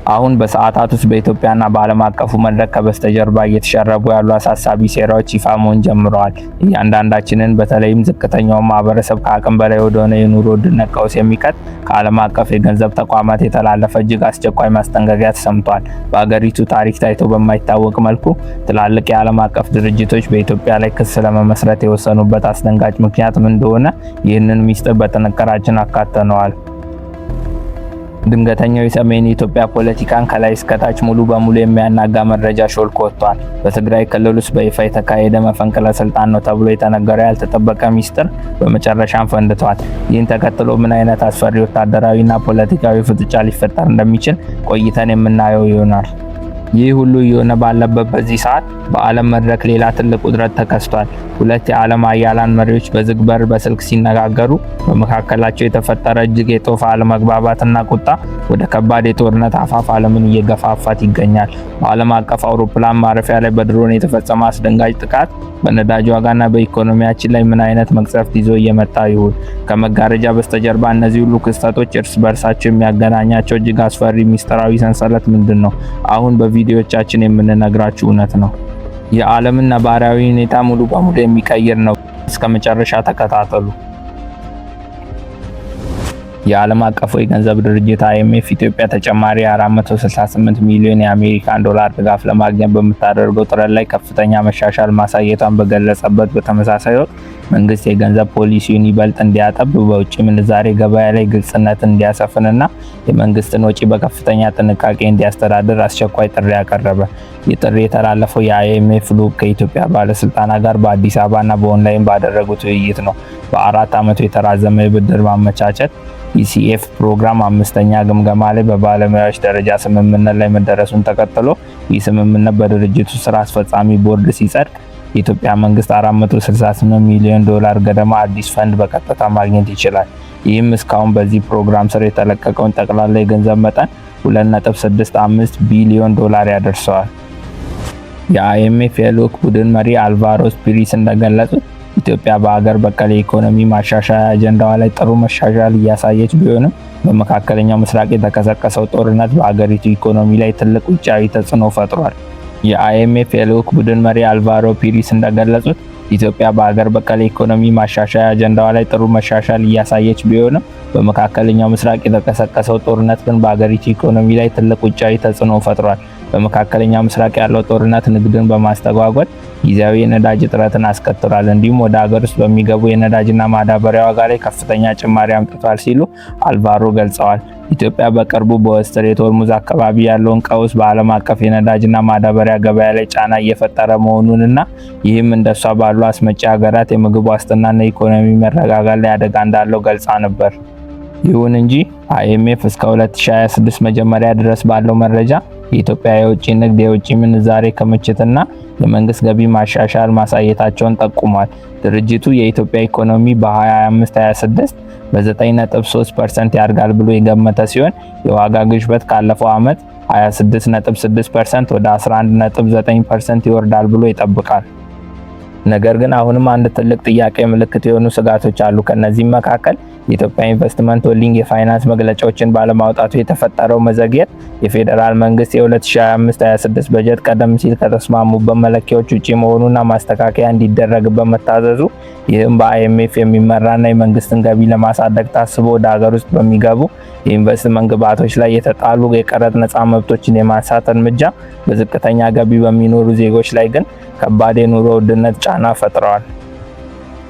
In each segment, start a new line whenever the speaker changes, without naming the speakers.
አሁን በሰዓታት ውስጥ በኢትዮጵያና በዓለም አቀፉ መድረክ ከበስተጀርባ እየተሸረቡ ያሉ አሳሳቢ ሴራዎች ይፋ መሆን ጀምረዋል። እያንዳንዳችንን በተለይም ዝቅተኛው ማህበረሰብ ከአቅም በላይ ወደሆነ የኑሮ ውድነት ቀውስ የሚከት ከዓለም አቀፍ የገንዘብ ተቋማት የተላለፈ እጅግ አስቸኳይ ማስጠንቀቂያ ተሰምቷል። በአገሪቱ ታሪክ ታይቶ በማይታወቅ መልኩ ትላልቅ የዓለም አቀፍ ድርጅቶች በኢትዮጵያ ላይ ክስ ለመመስረት የወሰኑበት አስደንጋጭ ምክንያት ምን እንደሆነ ይህንን ሚስጥር በጥንቅራችን አካተነዋል። ድንገተኛው የሰሜን ኢትዮጵያ ፖለቲካን ከላይ እስከታች ሙሉ በሙሉ የሚያናጋ መረጃ ሾልኮ ወጥቷል። በትግራይ ክልል ውስጥ በይፋ የተካሄደ መፈንቅለ ስልጣን ነው ተብሎ የተነገረው ያልተጠበቀ ሚስጥር በመጨረሻም ፈንድቷል። ይህን ተከትሎ ምን አይነት አስፈሪ ወታደራዊና ፖለቲካዊ ፍጥጫ ሊፈጠር እንደሚችል ቆይተን የምናየው ይሆናል። ይህ ሁሉ እየሆነ ባለበት በዚህ ሰዓት በዓለም መድረክ ሌላ ትልቅ ውጥረት ተከስቷል። ሁለት የዓለም ኃያላን መሪዎች በዝግ በር በስልክ ሲነጋገሩ በመካከላቸው የተፈጠረ እጅግ የጦፈ አለመግባባትና ቁጣ ወደ ከባድ የጦርነት አፋፍ ዓለምን እየገፋፋት ይገኛል። በዓለም አቀፍ አውሮፕላን ማረፊያ ላይ በድሮን የተፈጸመ አስደንጋጭ ጥቃት በነዳጅ ዋጋና በኢኮኖሚያችን ላይ ምን አይነት መቅሰፍት ይዞ እየመጣ ይሆን? ከመጋረጃ በስተጀርባ እነዚህ ሁሉ ክስተቶች እርስ በርሳቸው የሚያገናኛቸው እጅግ አስፈሪ ሚስጥራዊ ሰንሰለት ምንድን ነው? አሁን በቪዲዮቻችን የምንነግራችሁ እውነት ነው። የዓለምን ነባራዊ ሁኔታ ሙሉ በሙሉ የሚቀይር ነው። እስከ መጨረሻ ተከታተሉ። የዓለም አቀፉ የገንዘብ ድርጅት IMF ኢትዮጵያ ተጨማሪ 468 ሚሊዮን የአሜሪካን ዶላር ድጋፍ ለማግኘት በምታደርገው ጥረት ላይ ከፍተኛ መሻሻል ማሳየቷን በገለጸበት በተመሳሳይ ወቅት መንግስት የገንዘብ ፖሊሲውን ይበልጥ እንዲያጠብ፣ በውጭ ምንዛሬ ገበያ ላይ ግልጽነትን እንዲያሰፍንና የመንግስትን ወጪ በከፍተኛ ጥንቃቄ እንዲያስተዳድር አስቸኳይ ጥሪ አቀረበ። ይህ ጥሪ የተላለፈው የIMF ልዑክ ከኢትዮጵያ ባለስልጣናት ጋር በአዲስ አበባና በኦንላይን ባደረጉት ውይይት ነው። በ4 ዓመቱ የተራዘመ የብድር ማመቻቸት ECF ፕሮግራም አምስተኛ ግምገማ ላይ በባለሙያዎች ደረጃ ስምምነት ላይ መደረሱን ተከትሎ ይህ ስምምነት በድርጅቱ ስራ አስፈጻሚ ቦርድ ሲጸድቅ የኢትዮጵያ መንግስት 468 ሚሊዮን ዶላር ገደማ አዲስ ፈንድ በቀጥታ ማግኘት ይችላል። ይህም እስካሁን በዚህ ፕሮግራም ስር የተለቀቀውን ጠቅላላ የገንዘብ መጠን 2.65 ቢሊዮን ዶላር ያደርሰዋል። የIMF የልዑክ ቡድን መሪ አልቫሮ ፒሪስ እንደገለጹት ኢትዮጵያ በአገር በቀል የኢኮኖሚ ማሻሻያ አጀንዳዋ ላይ ጥሩ መሻሻል እያሳየች ቢሆንም በመካከለኛው ምስራቅ የተቀሰቀሰው ጦርነት በአገሪቱ ኢኮኖሚ ላይ ትልቅ ውጫዊ ተጽዕኖ ፈጥሯል። የIMF የልዑክ ቡድን መሪ አልቫሮ ፒሪስ እንደገለጹት ኢትዮጵያ በአገር በቀል የኢኮኖሚ ማሻሻያ አጀንዳዋ ላይ ጥሩ መሻሻል እያሳየች ቢሆንም በመካከለኛው ምስራቅ የተቀሰቀሰው ጦርነት ግን በአገሪቱ ኢኮኖሚ ላይ ትልቅ ውጫዊ ተጽዕኖ ፈጥሯል። በመካከለኛው ምስራቅ ያለው ጦርነት ንግድን በማስተጓጎል ጊዜያዊ የነዳጅ እጥረትን አስከትሏል። እንዲሁም ወደ ሀገር ውስጥ በሚገቡ የነዳጅና ማዳበሪያ ዋጋ ላይ ከፍተኛ ጭማሪ አምጥቷል ሲሉ አልቫሮ ገልጸዋል። ኢትዮጵያ በቅርቡ በስትሬት ሆርሙዝ አካባቢ ያለውን ቀውስ በዓለም አቀፍ የነዳጅና ማዳበሪያ ገበያ ላይ ጫና እየፈጠረ መሆኑንና ይህም እንደሷ ባሉ አስመጪ ሀገራት የምግብ ዋስትናና የኢኮኖሚ መረጋጋት ላይ አደጋ እንዳለው ገልጻ ነበር። ይሁን እንጂ IMF እስከ 2026 መጀመሪያ ድረስ ባለው መረጃ የኢትዮጵያ የውጭ ንግድ፣ የውጭ ምንዛሬ ክምችትና የመንግስት ገቢ ማሻሻል ማሳየታቸውን ጠቁሟል። ድርጅቱ የኢትዮጵያ ኢኮኖሚ በ2025-26 በ9.3% ያድጋል ብሎ የገመተ ሲሆን የዋጋ ግሽበት ካለፈው ዓመት 26.6% ወደ 11.9% ይወርዳል ብሎ ይጠብቃል። ነገር ግን አሁንም አንድ ትልቅ ጥያቄ ምልክት የሆኑ ስጋቶች አሉ። ከነዚህም መካከል የኢትዮጵያ ኢንቨስትመንት ሆልዲንግ የፋይናንስ መግለጫዎችን ባለማውጣቱ የተፈጠረው መዘግየት፣ የፌዴራል መንግስት የ2025-26 በጀት ቀደም ሲል ከተስማሙበት መለኪያዎች ውጪ መሆኑና ማስተካከያ እንዲደረግበት መታዘዙ፣ ይህም በIMF የሚመራና የመንግስትን ገቢ ለማሳደግ ታስቦ ወደ ሀገር ውስጥ በሚገቡ የኢንቨስትመንት ግብዓቶች ላይ የተጣሉ የቀረጥ ነፃ መብቶችን የማንሳት እርምጃ በዝቅተኛ ገቢ በሚኖሩ ዜጎች ላይ ግን ከባድ የኑሮ ውድነት ጫና ፈጥረዋል።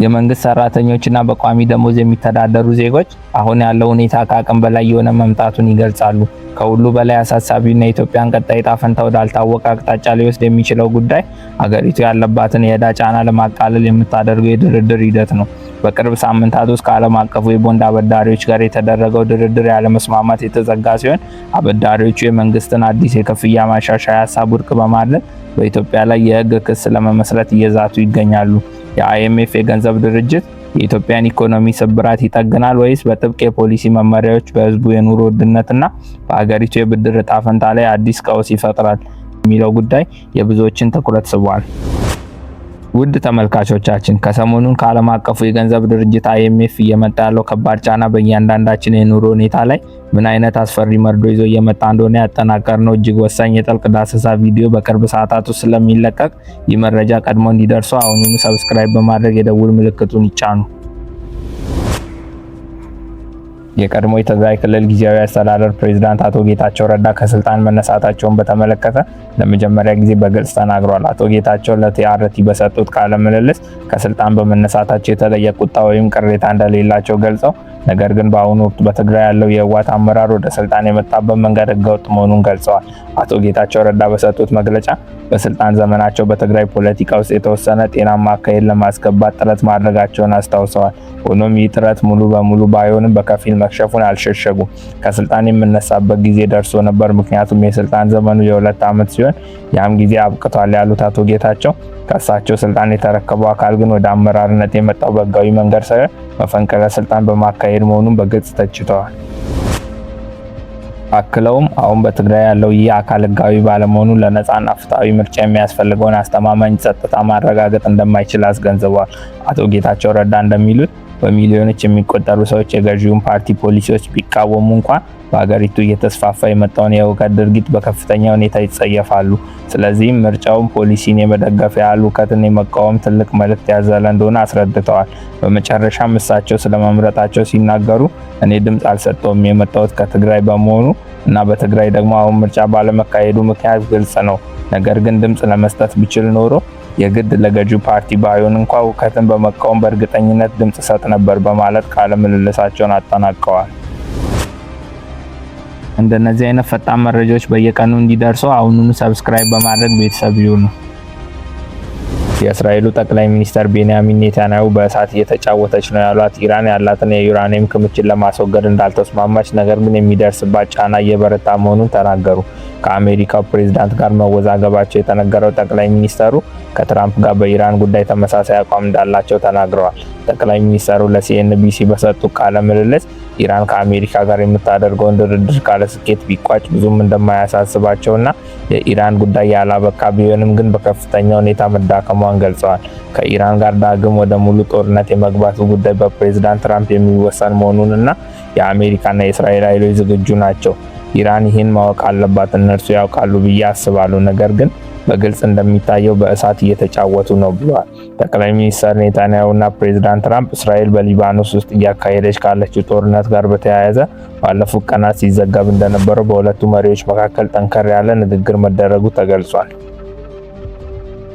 የመንግስት ሰራተኞችና በቋሚ ደሞዝ የሚተዳደሩ ዜጎች አሁን ያለው ሁኔታ ከአቅም በላይ የሆነ መምጣቱን ይገልጻሉ። ከሁሉ በላይ አሳሳቢና የኢትዮጵያን ቀጣይ ዕጣ ፈንታ ወዳልታወቀ አቅጣጫ ሊወስድ የሚችለው ጉዳይ አገሪቱ ያለባትን የዕዳ ጫና ለማቃለል የምታደርገው የድርድር ሂደት ነው። በቅርብ ሳምንታት ውስጥ ከዓለም አቀፉ የቦንድ አበዳሪዎች ጋር የተደረገው ድርድር ያለመስማማት የተዘጋ ሲሆን አበዳሪዎቹ የመንግስትን አዲስ የክፍያ ማሻሻያ ሀሳብ ውድቅ በማድረግ በኢትዮጵያ ላይ የህግ ክስ ለመመስረት እየዛቱ ይገኛሉ። የIMF የገንዘብ ድርጅት የኢትዮጵያን ኢኮኖሚ ስብራት ይጠግናል ወይስ በጥብቅ የፖሊሲ መመሪያዎች በህዝቡ የኑሮ ውድነትና በሀገሪቱ የብድር ዕጣ ፈንታ ላይ አዲስ ቀውስ ይፈጥራል የሚለው ጉዳይ የብዙዎችን ትኩረት ስቧል። ውድ ተመልካቾቻችን ከሰሞኑን ከዓለም አቀፉ የገንዘብ ድርጅት IMF እየመጣ ያለው ከባድ ጫና በእያንዳንዳችን የኑሮ ሁኔታ ላይ ምን አይነት አስፈሪ መርዶ ይዞ እየመጣ እንደሆነ ያጠናቀርነው እጅግ ወሳኝ የጥልቅ ዳሰሳ ቪዲዮ በቅርብ ሰዓታት ውስጥ ስለሚለቀቅ ይህ መረጃ ቀድሞ እንዲደርሱ አሁኑኑ ሰብስክራይብ በማድረግ የደውል ምልክቱን ይጫኑ። የቀድሞ የትግራይ ክልል ጊዜያዊ አስተዳደር ፕሬዝዳንት አቶ ጌታቸው ረዳ ከስልጣን መነሳታቸውን በተመለከተ ለመጀመሪያ ጊዜ በግልጽ ተናግረዋል። አቶ ጌታቸው ለቲአርቲ በሰጡት ቃለ ምልልስ ከስልጣን በመነሳታቸው የተለየ ቁጣ ወይም ቅሬታ እንደሌላቸው ገልጸው ነገር ግን በአሁኑ ወቅት በትግራይ ያለው የህወሓት አመራር ወደ ስልጣን የመጣበት መንገድ ህገወጥ መሆኑን ገልጸዋል። አቶ ጌታቸው ረዳ በሰጡት መግለጫ በስልጣን ዘመናቸው በትግራይ ፖለቲካ ውስጥ የተወሰነ ጤናማ አካሄድ ለማስገባት ጥረት ማድረጋቸውን አስታውሰዋል። ሆኖም ይህ ጥረት ሙሉ በሙሉ ባይሆንም በከፊል መክሸፉን አልሸሸጉም። ከስልጣን የምነሳበት ጊዜ ደርሶ ነበር፣ ምክንያቱም የስልጣን ዘመኑ የ2 ዓመት ሲሆን ያም ጊዜ አብቅቷል ያሉት አቶ ጌታቸው ከእሳቸው ስልጣን የተረከበው አካል ግን ወደ አመራርነት የመጣው በህጋዊ መንገድ ሳይሆን መፈንቅለ ስልጣን በማካሄድ መሆኑን በግልጽ ተችተዋል። አክለውም አሁን በትግራይ ያለው ይህ አካል ህጋዊ ባለመሆኑ ለነጻና ፍትሃዊ ምርጫ የሚያስፈልገውን አስተማማኝ ጸጥታ ማረጋገጥ እንደማይችል አስገንዝበዋል። አቶ ጌታቸው ረዳ እንደሚሉት በሚሊዮኖች የሚቆጠሩ ሰዎች የገዢውን ፓርቲ ፖሊሲዎች ቢቃወሙ እንኳን በሀገሪቱ እየተስፋፋ የመጣውን የሁከት ድርጊት በከፍተኛ ሁኔታ ይጸየፋሉ። ስለዚህም ምርጫውን ፖሊሲን የመደገፍ ያህል ሁከትን የመቃወም ትልቅ መልእክት ያዘለ እንደሆነ አስረድተዋል። በመጨረሻም እሳቸው ስለመምረጣቸው ሲናገሩ እኔ ድምፅ አልሰጠውም፣ የመጣሁት ከትግራይ በመሆኑ እና በትግራይ ደግሞ አሁን ምርጫ ባለመካሄዱ ምክንያት ግልጽ ነው። ነገር ግን ድምፅ ለመስጠት ብችል ኖሮ የግድ ለገዢው ፓርቲ ባይሆን እንኳ ሁከትን በመቃወም በእርግጠኝነት ድምፅ ሰጥ ነበር በማለት ቃለ ምልልሳቸውን አጠናቀዋል። እንደነዚህ አይነት ፈጣን መረጃዎች በየቀኑ እንዲደርሱ አሁኑኑ ሰብስክራይብ በማድረግ ቤተሰብ ይሁኑ። የእስራኤሉ ጠቅላይ ሚኒስትር ቤንያሚን ኔታንያሁ በእሳት እየተጫወተች ነው ያሏት ኢራን ያላትን የዩራኒየም ክምችት ለማስወገድ እንዳልተስማማች ነገር ግን የሚደርስባት ጫና እየበረታ መሆኑን ተናገሩ። ከአሜሪካው ፕሬዝዳንት ጋር መወዛገባቸው የተነገረው ጠቅላይ ሚኒስትሩ ከትራምፕ ጋር በኢራን ጉዳይ ተመሳሳይ አቋም እንዳላቸው ተናግረዋል። ጠቅላይ ሚኒስትሩ ለሲኤንቢሲ በሰጡት ቃለ ምልልስ ኢራን ከአሜሪካ ጋር የምታደርገውን ድርድር ካለ ስኬት ቢቋጭ ብዙም እንደማያሳስባቸውና የኢራን ጉዳይ ያላበቃ ቢሆንም ግን በከፍተኛ ሁኔታ መዳከሟን ገልጸዋል። ከኢራን ጋር ዳግም ወደ ሙሉ ጦርነት የመግባቱ ጉዳይ በፕሬዝዳንት ትራምፕ የሚወሰን መሆኑንና የአሜሪካና የእስራኤል ኃይሎች ዝግጁ ናቸው። ኢራን ይህን ማወቅ አለባት፣ እነርሱ ያውቃሉ ብዬ አስባለሁ። ነገር ግን በግልጽ እንደሚታየው በእሳት እየተጫወቱ ነው ብለዋል። ጠቅላይ ሚኒስትር ኔታንያሁና ፕሬዝዳንት ትራምፕ እስራኤል በሊባኖስ ውስጥ እያካሄደች ካለችው ጦርነት ጋር በተያያዘ ባለፉት ቀናት ሲዘገብ እንደነበረው በሁለቱ መሪዎች መካከል ጠንከር ያለ ንግግር መደረጉ ተገልጿል።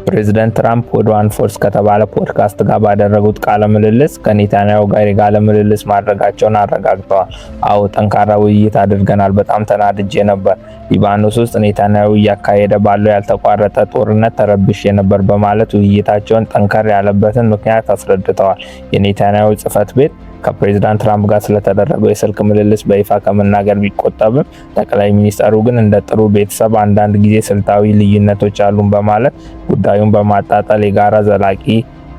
ፕሬዝዳንት ትራምፕ ወደ ዋን ፎርስ ከተባለ ፖድካስት ጋር ባደረጉት ቃለ ምልልስ ከኔታንያሁ ጋር የቃለ ምልልስ ማድረጋቸውን አረጋግጠዋል። አዎ ጠንካራ ውይይት አድርገናል፣ በጣም ተናድጄ ነበር። ሊባኖስ ውስጥ ኔታንያሁ እያካሄደ ባለው ያልተቋረጠ ጦርነት ተረብሼ ነበር በማለት ውይይታቸውን ጠንከር ያለበትን ምክንያት አስረድተዋል። የኔታንያሁ ጽህፈት ቤት ከፕሬዝዳንት ትራምፕ ጋር ስለተደረገው የስልክ ምልልስ በይፋ ከመናገር ቢቆጠብም ጠቅላይ ሚኒስትሩ ግን እንደ ጥሩ ቤተሰብ አንዳንድ ጊዜ ስልታዊ ልዩነቶች አሉን በማለት ጉዳዩን በማጣጣል የጋራ ዘላቂ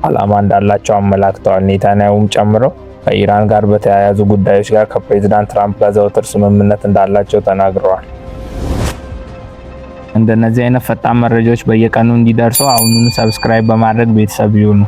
ዓላማ እንዳላቸው አመላክተዋል። ኔታንያሁም ጨምረው ከኢራን ጋር በተያያዙ ጉዳዮች ጋር ከፕሬዝዳንት ትራምፕ ጋር ዘወትር ስምምነት እንዳላቸው ተናግረዋል። እንደነዚህ አይነት ፈጣን መረጃዎች በየቀኑ እንዲደርሱ አሁኑኑ ሰብስክራይብ በማድረግ ቤተሰብ ይሁኑ።